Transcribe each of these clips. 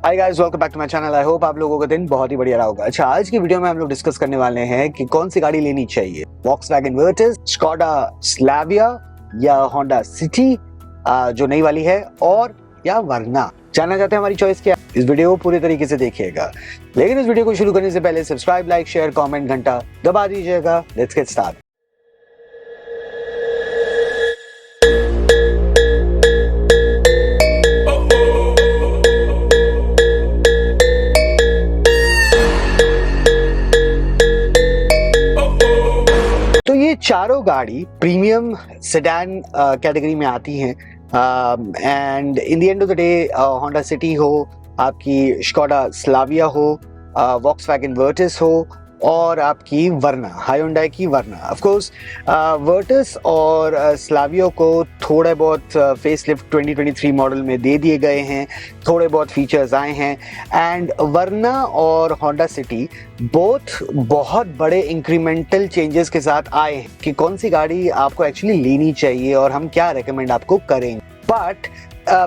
Hi guys, welcome back to my channel. I hope आप लोगों का दिन बहुत ही बढ़िया रहा होगा। अच्छा, आज की वीडियो में हम लोग डिस्कस करने वाले हैं कि कौन सी गाड़ी लेनी चाहिए, वॉक्सवैगन वर्टिस, स्कोडा स्लाविया या होंडा सिटी जो नई वाली है, और या वरना। जानना चाहते हैं हमारी चॉइस क्या? इस वीडियो को पूरी तरीके से देखिएगा, लेकिन इस वीडियो को शुरू करने से पहले सब्सक्राइब, लाइक, शेयर, कॉमेंट, घंटा दबा दीजिएगा। Let's get start. तो ये चारों गाड़ी प्रीमियम सेडान कैटेगरी में आती हैं, and in the end of the day Honda city हो, आपकी स्कोडा स्लाविया हो, वॉक्सवैगन वर्टिस हो, और आपकी वरना, हायोंडाई की वरना। ऑफ कोर्स वर्टिस और स्लाविया को थोड़े बहुत फेसलिफ्ट 2023 मॉडल में दे दिए गए हैं, थोड़े बहुत फीचर्स आए हैं, एंड वरना और होंडा सिटी बहुत बड़े इंक्रीमेंटल चेंजेस के साथ आए हैं कि कौन सी गाड़ी आपको एक्चुअली लेनी चाहिए और हम क्या रेकमेंड आपको करेंगे। But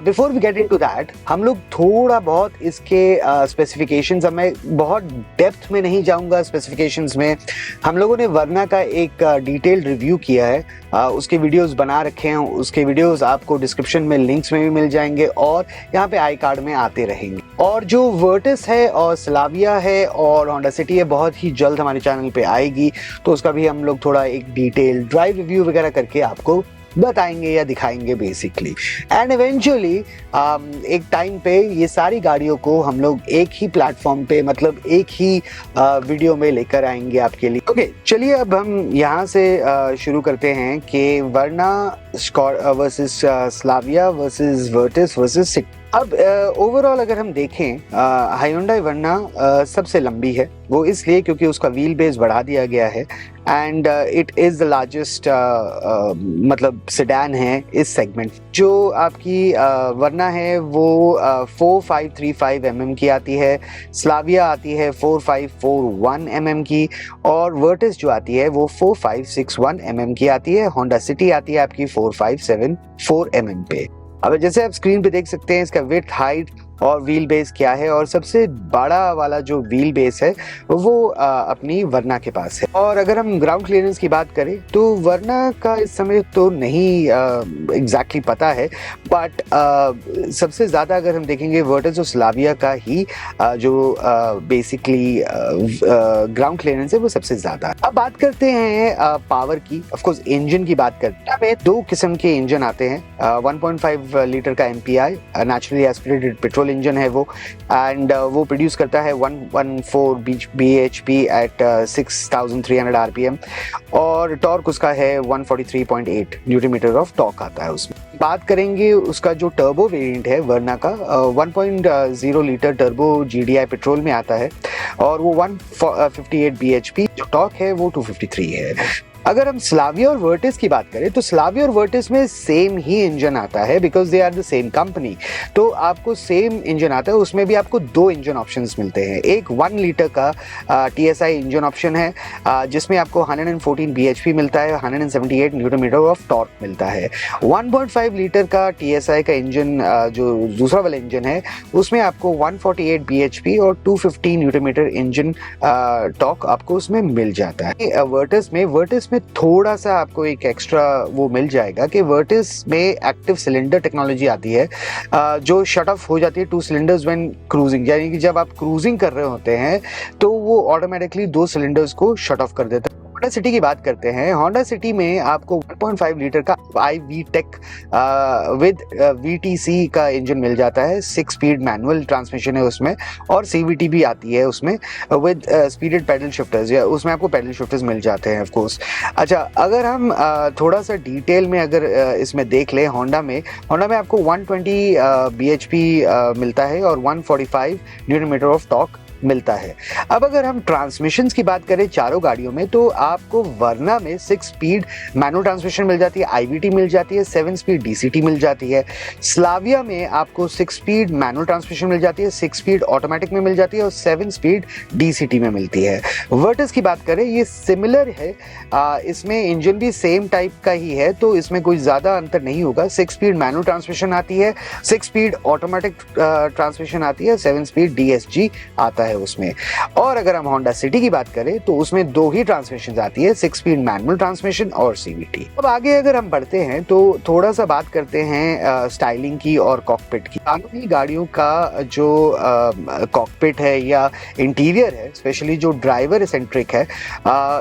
before we get into that, हम लोग थोड़ा बहुत इसके स्पेसिफिकेशंस, मैं बहुत डेप्थ में नहीं जाऊंगा स्पेसिफिकेशंस में। हम लोगों ने वरना का एक डिटेल्ड रिव्यू किया है, उसके वीडियोस बना रखे हैं, उसके वीडियोस आपको डिस्क्रिप्शन में लिंक्स में भी मिल जाएंगे और यहाँ पे आई कार्ड में आते रहेंगे। और जो वर्टिस है और स्लाविया है और होंडा सिटी है, बहुत ही जल्द हमारे चैनल पे आएगी, तो उसका भी हम लोग थोड़ा एक डिटेल ड्राइव रिव्यू वगैरह करके आपको बताएंगे या दिखाएंगे बेसिकली। एंड इवेंचुअली एक टाइम पे ये सारी गाड़ियों को हम लोग एक ही प्लेटफॉर्म पे, मतलब एक ही वीडियो में लेकर आएंगे आपके लिए। ओके, चलिए अब हम यहाँ से शुरू करते हैं कि Verna versus Slavia versus Virtus versus City. अब ओवरऑल अगर हम देखें, हायोंडाई वरना सबसे लंबी है। वो इसलिए क्योंकि उसका व्हील बेस बढ़ा दिया गया है, and it is the largest मतलब सेडान है इस सेगमेंट। जो आपकी वरना है वो 4535 mm की आती है, स्लाविया आती है 4541 mm की, और वर्टिस जो आती है वो 4561 mm की आती है। होंडा सिटी आती है आपकी 4574 mm पे। अब जैसे आप स्क्रीन पे देख सकते हैं, इसका विड्थ, हाइट और व्हील बेस क्या है, और सबसे बड़ा वाला जो व्हील बेस है वो अपनी वरना के पास है। और अगर हम ग्राउंड क्लियरेंस की बात करें तो वरना का इस समय तो नहीं एग्जैक्टली पता है, बट सबसे ज़्यादा अगर हम देखेंगे वर्टिस और स्लाविया का ही जो बेसिकली ग्राउंड क्लियरेंस है वो सबसे ज़्यादा है। अब बात करते हैं पावर की। ऑफकोर्स इंजन की बात करते हैं, हमें दो किस्म के इंजन आते हैं। 1.5 लीटर का MPI naturally aspirated petrol engine है वो, एंड वो प्रोड्यूस करता है 114 bhp एट 6300 RPM, और टॉर्क उसका है 143.8 न्यूटन मीटर ऑफ टॉर्क आता है उसमें। बात करेंगे उसका जो टर्बो वेरिएंट है वरना का, 1.0 लीटर टर्बो GDI पेट्रोल में आता है, और वो 158 bhp, जो टॉर्क है वो 253 है। अगर हम स्लाविया और वर्टिस की बात करें तो स्लाविया और वर्टिस में सेम ही इंजन आता है, because they are the same company. तो आपको सेम इंजन आता है, उसमें भी आपको दो इंजन ऑप्शंस मिलते हैं। एक 1 लीटर का TSI इंजन ऑप्शन है, जिसमें आपको 114 bhp मिलता है, 178 न्यूटन मीटर ऑफ टॉर्क मिलता है। 1.5 लीटर का TSI का इंजन, जो दूसरा वाला इंजन है, उसमें आपको 148 bhp और 250 न्यूटन मीटर इंजन टॉर्क आपको उसमें मिल जाता है। वर्टिस में थोड़ा सा आपको एक एक्स्ट्रा वो मिल जाएगा कि वर्टिस में एक्टिव सिलेंडर टेक्नोलॉजी आती है, जो शट ऑफ हो जाती है 2 सिलेंडर्स व्हेन क्रूजिंग, यानी कि जब आप क्रूजिंग कर रहे होते हैं तो वो ऑटोमेटिकली 2 सिलेंडर्स को शट ऑफ कर देता है। होंडा सिटी की बात करते हैं। होंडा सिटी में आपको 1.5 लीटर का iVTEC विद VTC का इंजन मिल जाता है। 6 स्पीड मैनुअल ट्रांसमिशन है उसमें, और CVT भी आती है उसमें विद स्पीडेड पैडल शिफ्टर्स, या उसमें आपको पैडल शिफ्टर्स मिल जाते हैं ऑफ कोर्स। अच्छा, अगर हम थोड़ा सा डिटेल में अगर इसमें देख लें, होंडा में आपको 120 bhp मिलता है और 145 न्यूटन मीटर ऑफ टॉर्क मिलता है। अब अगर हम ट्रांसमिशंस की बात करें चारों गाड़ियों में, तो आपको वर्ना में 6 स्पीड मैनुअल ट्रांसमिशन मिल जाती है, आईवीटी मिल जाती है, 7 स्पीड डीसीटी मिल जाती है। स्लाविया में आपको 6 स्पीड मैनुअल ट्रांसमिशन मिल जाती है, 6 स्पीड ऑटोमेटिक में मिल जाती है और 7 स्पीड डीसीटी में मिलती है। वर्टस की बात करें, ये सिमिलर है, इसमें इंजन भी सेम टाइप का ही है, तो इसमें कोई ज़्यादा अंतर नहीं होगा। 6 स्पीड मैनुअल ट्रांसमिशन आती है, 6 स्पीड ऑटोमेटिक ट्रांसमिशन आती है, 7 स्पीड डीएसजी आता है उसमें। और अगर हम होंडा सिटी की बात करें तो उसमें 2 ही ट्रांसमिशन आती है, 6 स्पीड मैनुअल ट्रांसमिशन और सीवीटी। अब आगे अगर हम बढ़ते हैं तो थोड़ा सा बात करते हैं स्टाइलिंग की और कॉकपिट की। दोनों ही गाड़ियों का जो कॉकपिट है या इंटीरियर है, स्पेशली जो ड्राइवर सेंट्रिक है,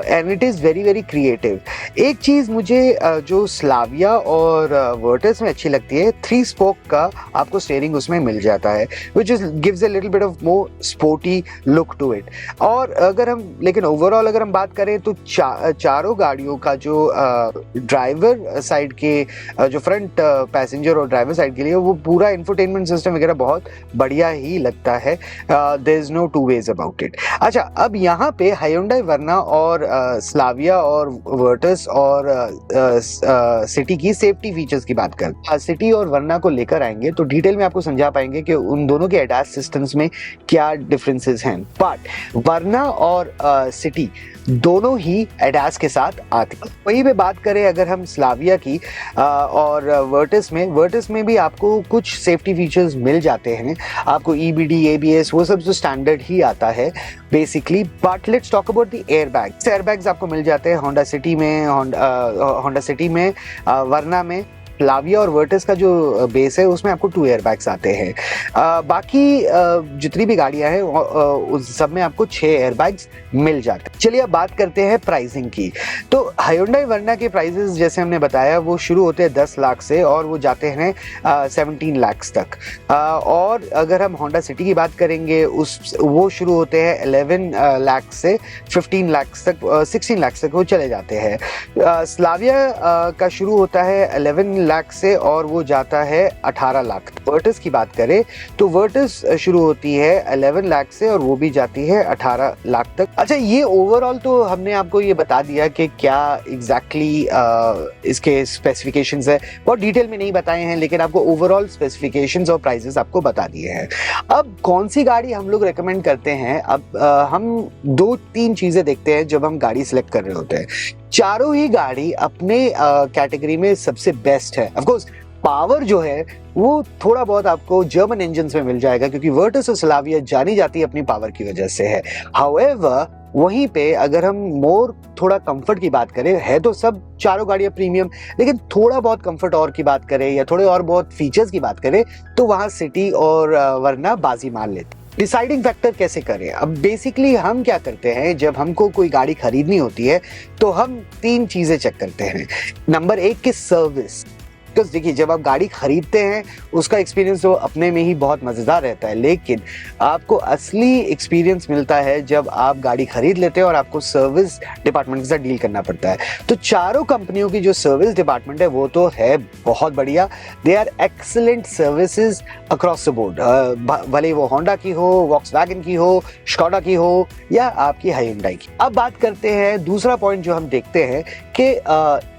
and it is very very creative. एक चीज़ मुझे जो स्लाविया और वर्टस में अच्छी लगती है, 3 स्पोक का आपको स्टीयरिंग उसमें मिल जाता है, which is gives a little bit of more sporty look to it। और अगर हम लेकिन ओवरऑल अगर हम बात करें तो चारों गाड़ियों का जो ड्राइवर साइड के जो फ्रंट पैसेंजर और ड्राइवर साइड के लिए वो पूरा इंफोटेनमेंट सिस्टम वगैरह बहुत बढ़िया ही लगता है। There is no two ways about it. अच्छा, अब यहाँ पे हायोंडाई वर्ना और स्लाविया और वर्टस और सिटी की सेफ्टी फीचर्स की बात करते, सिटी और वर्ना को लेकर आएंगे तो डिटेल में आपको समझा पाएंगे कि उन दोनों के एडास सिस्टम्स में क्या डिफरेंसेस हैं। बट वर्ना और सिटी दोनों ही एडास के साथ आती है। वहीं पे बात करें अगर हम स्लाविया की और वर्टस में भी आपको कुछ सेफ्टी फीचर्स मिल जाते हैं, आपको ईबीडी, एबीएस, वो सब जो स्टैंडर्ड ही आता है basically. But let's talk about the airbags. Airbags आपको मिल जाते हैं होंडा सिटी में, वर्ना में, स्लाविया और वर्टस का जो बेस है उसमें आपको 2 एयरबैग्स आते हैं। बाकी जितनी भी गाड़ियां हैं उस सब में आपको 6 एयरबैग्स मिल जाते हैं। चलिए अब बात करते हैं प्राइसिंग की। तो हायोंडाई वर्ना के प्राइसेस जैसे हमने बताया वो शुरू होते हैं 10 लाख से और वो जाते हैं 17 लाख तक। और अगर हम होंडा सिटी की बात करेंगे वो शुरू होते हैं 11 लाख से 15 लाख तक, 16 लाख तक वो चले जाते हैं। स्लाविया का शुरू होता है 11 लाख से और वो जाता है 18 लाख। वर्टस की बात करें तो वर्टस शुरू होती है 11 लाख से और वो भी जाती है 18 लाख तक। अच्छा, ये ओवरऑल तो हमने आपको ये बता दिया कि क्या एग्जैक्टली इसके स्पेसिफिकेशंस है, बहुत डिटेल में नहीं बताए हैं, लेकिन आपको ओवरऑल स्पेसिफिकेशंस और प्राइसेस आपको बता दिए हैं। अब कौन सी गाड़ी हम लोग रेकमेंड करते हैं, अब हम 2-3 चीजें देखते हैं जब हम गाड़ी सिलेक्ट कर रहे होते हैं। चारों ही गाड़ी अपने कैटेगरी में सबसे बेस्ट है। ऑफ कोर्स पावर जो है वो थोड़ा बहुत आपको जर्मन इंजन्स में मिल जाएगा क्योंकि वर्टस और स्लाविया जानी जाती है अपनी पावर की वजह से है। हाउएवर वहीं पे अगर हम थोड़ा कंफर्ट की बात करें, है तो सब चारों गाड़ियां प्रीमियम, लेकिन थोड़ा बहुत कंफर्ट और की बात करें या थोड़े और बहुत फीचर्स की बात करें तो वहां सिटी और वर्ना बाजी मार लेते। डिसाइडिंग फैक्टर कैसे करें? अब बेसिकली हम क्या करते हैं, जब हमको कोई गाड़ी खरीदनी होती है तो हम 3 चीजें चेक करते हैं। नंबर 1 की सर्विस। बिकॉज देखिए, जब आप गाड़ी खरीदते हैं उसका एक्सपीरियंस तो अपने में ही बहुत मज़ेदार रहता है, लेकिन आपको असली एक्सपीरियंस मिलता है जब आप गाड़ी खरीद लेते हैं और आपको सर्विस डिपार्टमेंट के साथ डील करना पड़ता है। तो चारों कंपनियों की जो सर्विस डिपार्टमेंट है वो तो है बहुत बढ़िया। They are excellent services across the board, भले वो होंडा की हो, वॉक्सवैगन की हो, स्कोडा की हो या आपकी हायोंडाई की। अब बात करते हैं दूसरा पॉइंट जो हम देखते हैं कि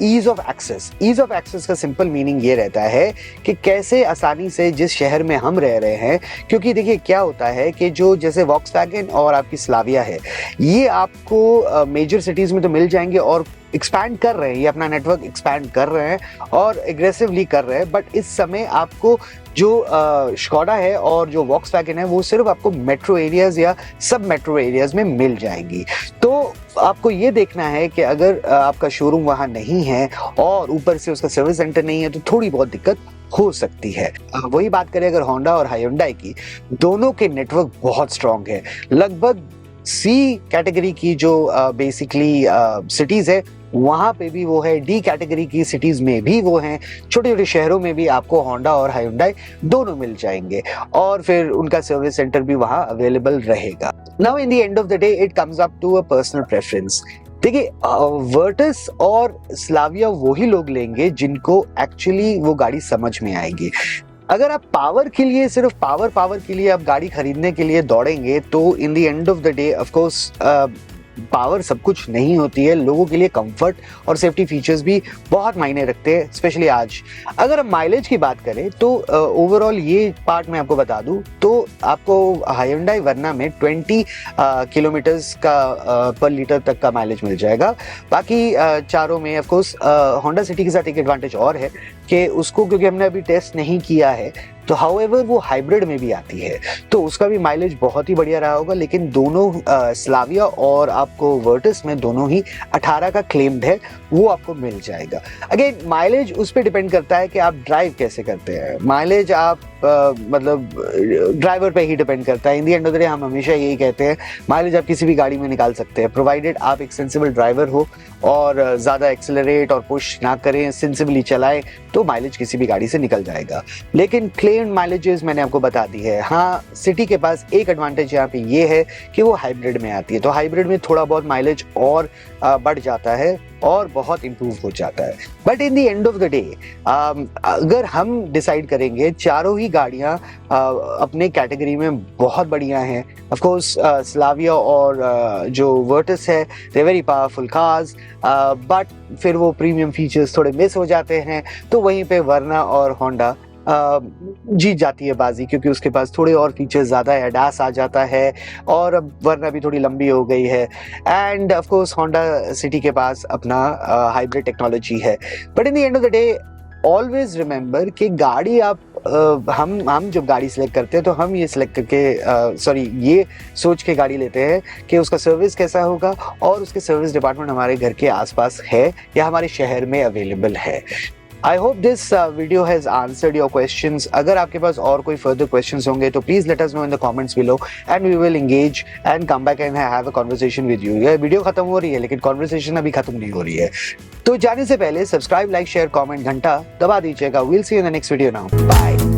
ease of access. Ease of access का सिंपल मीनिंग ये रहता है कि कैसे आसानी से जिस शहर में हम रह रहे हैं, क्योंकि देखिए क्या होता है कि जो जैसे वॉक्सवैगन और आपकी स्लाविया है ये आपको मेजर सिटीज में तो मिल जाएंगे और एक्सपैंड कर रहे हैं, ये अपना नेटवर्क एक्सपैंड कर रहे हैं और एग्रेसिवली कर रहे हैं। बट इस समय आपको जो स्कोडा है और जो वॉक्सवैगन है वो सिर्फ आपको मेट्रो एरियाज या सब मेट्रो एरियाज में मिल जाएंगी। तो आपको ये देखना है कि अगर आपका शोरूम वहाँ नहीं है और ऊपर से उसका सर्विस सेंटर नहीं है तो थोड़ी बहुत दिक्कत हो सकती है। वही बात करें अगर होंडा और हायोंडाई की, दोनों के नेटवर्क बहुत स्ट्रांग है। लगभग सी कैटेगरी की जो बेसिकली सिटीज है वहां पे भी वो है, डी कैटेगरी की सिटीज में भी वो हैं, छोटे छोटे शहरों में भी आपको होंडा और हायोंडाई दोनों मिल जाएंगे और फिर उनका सर्विस सेंटर भी वहां अवेलेबल रहेगा। Now in the end of the day it comes up to a personal preference. देखिए, वर्टस और स्लाविया वही लोग लेंगे जिनको एक्चुअली वो गाड़ी समझ में आएगी। अगर आप पावर के लिए सिर्फ पावर के लिए आप गाड़ी खरीदने के लिए दौड़ेंगे तो इन the end of the day of course power सब कुछ नहीं होती है। लोगों के लिए कंफर्ट और सेफ्टी फीचर्स भी बहुत मायने रखते हैं, स्पेशली आज। अगर हम माइलेज की बात करें तो ओवरऑल ये पार्ट मैं आपको बता दूं तो आपको हायोंडाई वर्ना में 20 किलोमीटर्स का पर लीटर तक का माइलेज मिल जाएगा। बाकी चारों में ऑफ कोर्स होंडा सिटी के साथ एक एडवांटेज और है कि उसको, क्योंकि हमने अभी टेस्ट नहीं किया है, तो हाउएवर वो हाइब्रिड में भी आती है तो उसका भी माइलेज बहुत ही बढ़िया रहा होगा। लेकिन दोनों स्लाविया और आपको वर्टिस में दोनों ही 18 का क्लेम्ड है, वो आपको मिल जाएगा। अगेन माइलेज उस पर डिपेंड करता है कि आप ड्राइव कैसे करते हैं। माइलेज आप मतलब ड्राइवर पे ही डिपेंड करता है। इन दी एंड ऑफ द डे हम हमेशा यही कहते हैं माइलेज आप किसी भी गाड़ी में निकाल सकते हैं, प्रोवाइडेड आप एक सेंसिबल ड्राइवर हो और ज़्यादा एक्सेलरेट और पुश ना करें, सेंसिबली चलाएं, तो माइलेज किसी भी गाड़ी से निकल जाएगा। लेकिन क्लेम्ड माइलेजेस मैंने आपको बता दी है। हाँ, सिटी के पास एक एडवांटेज यहाँ पे ये है कि वो हाइब्रिड में आती है, तो हाइब्रिड में थोड़ा बहुत माइलेज और बढ़ जाता है और बहुत इंप्रूव हो जाता है। But in the end of the day अगर हम डिसाइड करेंगे, चारों ही गाड़ियाँ अपने कैटेगरी में बहुत बढ़िया हैं। ऑफ कोर्स स्लाविया और जो वर्टिस है they very powerful cars, but फिर वो प्रीमियम फीचर्स थोड़े मिस हो जाते हैं, तो वहीं पे वर्ना और होंडा जीत जाती है बाजी, क्योंकि उसके पास थोड़े और फीचर्स ज़्यादा है, एडास आ जाता है और अब वरना भी थोड़ी लंबी हो गई है। End of course Honda city के पास अपना हाइब्रिड टेक्नोलॉजी है। But in the end of the day always remember कि गाड़ी आप हम जब गाड़ी सिलेक्ट करते हैं तो हम ये सिलेक्ट करके ये सोच के गाड़ी लेते हैं कि उसका सर्विस कैसा होगा और उसके सर्विस डिपार्टमेंट हमारे घर के आसपास है या हमारे शहर में अवेलेबल है। I hope this video has answered your questions. अगर आपके पास और कोई फर्दर क्वेश्चंस होंगे तो please let us know in the comments below and we will engage and come back and have a conversation with you. ये video खत्म हो रही है लेकिन कन्वर्सेशन अभी खत्म नहीं हो रही है, तो जाने से पहले सब्सक्राइब, लाइक, शेयर, कमेंट, घंटा दबा दीजिएगा। Will see you in the next video now, bye.